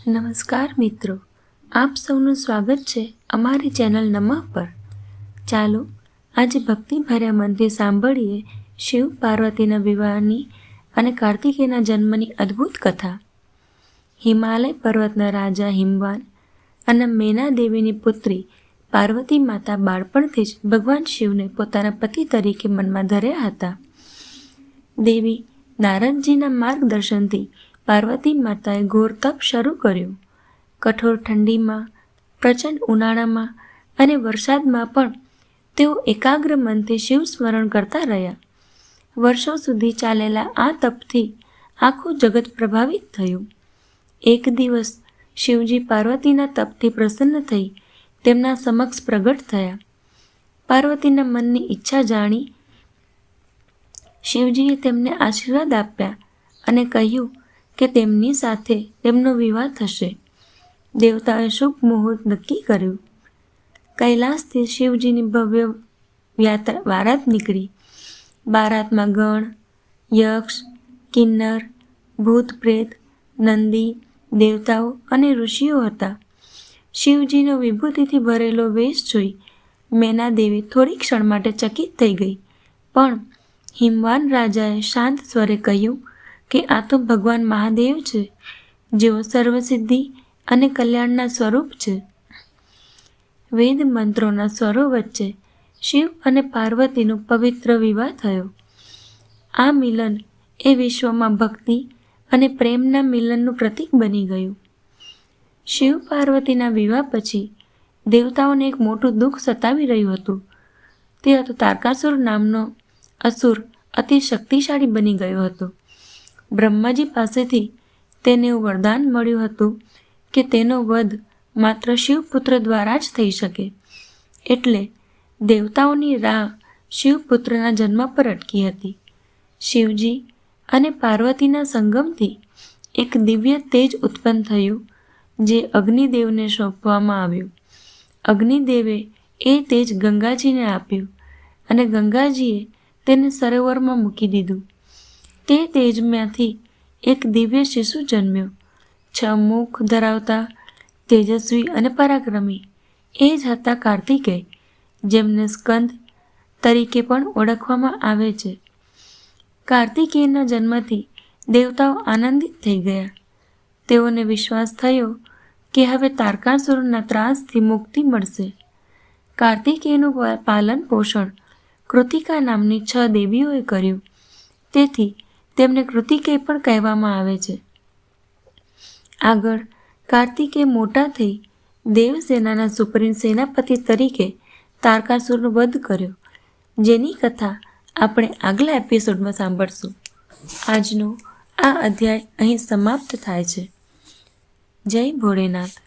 નમસ્કાર મિત્રો, આપ સૌનું સ્વાગત છે અમારી ચેનલ નમઃ પર. ચાલો આજે ભક્તિભર્યા મનથી સાંભળીએ શિવ પાર્વતીના વિવાહની અને કાર્તિકેયના જન્મની અદ્ભુત કથા. હિમાલય પર્વતના રાજા હિમવાન અને મેના દેવીની પુત્રી પાર્વતી માતા બાળપણથી જ ભગવાન શિવને પોતાના પતિ તરીકે મનમાં ધર્યા હતા. દેવી નારદજીના માર્ગદર્શનથી પાર્વતી માતાએ ઘોર તપ શરૂ કર્યું. કઠોર ઠંડીમાં, પ્રચંડ ઉનાળામાં અને વરસાદમાં પણ તેઓ એકાગ્ર મનથી શિવ સ્મરણ કરતા રહ્યા. વર્ષો સુધી ચાલેલા આ તપથી આખું જગત પ્રભાવિત થયું. એક દિવસ શિવજી પાર્વતીના તપથી પ્રસન્ન થઈ તેમના સમક્ષ પ્રગટ થયા. પાર્વતીના મનની ઈચ્છા જાણી શિવજીએ તેમને આશીર્વાદ આપ્યા અને કહ્યું કે તેમની સાથે તેમનો વિવાહ થશે. દેવતાએ શુભ મુહૂર્ત નક્કી કર્યું. કૈલાસથી શિવજીની ભવ્ય બારાત નીકળી. બારાતમાં ગણ, યક્ષ, કિન્નર, ભૂત પ્રેત, નંદી, દેવતાઓ અને ઋષિઓ હતા. શિવજીનો વિભૂતિથી ભરેલો વેશ જોઈ મેના દેવી થોડી ક્ષણ માટે ચકિત થઈ ગઈ, પણ હિમવાન રાજાએ શાંત સ્વરે કહ્યું કે આ તો ભગવાન મહાદેવ છે, જેઓ સર્વસિદ્ધિ અને કલ્યાણના સ્વરૂપ છે. વેદ મંત્રોના સ્વરો વચ્ચે શિવ અને પાર્વતીનો પવિત્ર વિવાહ થયો. આ મિલન એ વિશ્વમાં ભક્તિ અને પ્રેમના મિલનનું પ્રતીક બની ગયું. શિવ પાર્વતીના વિવાહ પછી દેવતાઓને એક મોટું દુઃખ સતાવી રહ્યું હતું. તે હતો તારકાસુર નામનો અસુર અતિ શક્તિશાળી બની ગયો હતો. બ્રહ્માજી પાસેથી તેને એવું વરદાન મળ્યું હતું કે તેનો વધ માત્ર શિવપુત્ર દ્વારા જ થઈ શકે. એટલે દેવતાઓની રાહ શિવપુત્રના જન્મ પર અટકી હતી. શિવજી અને પાર્વતીના સંગમથી એક દિવ્ય તેજ ઉત્પન્ન થયું, જે અગ્નિદેવને સોંપવામાં આવ્યું. અગ્નિદેવે એ તેજ ગંગાજીને આપ્યું અને ગંગાજીએ તેને સરોવરમાં મૂકી દીધું. તે તેજમાંથી એક દિવ્ય શિશુ જન્મ્યો. 6 મુખ ધરાવતા, તેજસ્વી અને પરાક્રમી. એ જ હતા કાર્તિકેય, જેમને સ્કંદ તરીકે પણ ઓળખવામાં આવે છે. કાર્તિકેયના જન્મથી દેવતાઓ આનંદિત થઈ ગયા. તેઓને વિશ્વાસ થયો કે હવે તારકાસુરના ત્રાસથી મુક્તિ મળશે. કાર્તિકેયનું પાલન પોષણ કૃતિકા નામની 6 દેવીઓએ કર્યું, તેથી તેમને કૃતિકેય પણ કહેવામાં આવે છે. આગળ કાર્તિકેય મોટા થઈ દેવસેનાના સુપ્રીમ સેનાપતિ તરીકે તારકાસુરનો વધ કર્યો, જેની કથા આપણે આગલા એપિસોડમાં સાંભળશું. આજનો આ અધ્યાય અહીં સમાપ્ત થાય છે. જય ભોળેનાથ.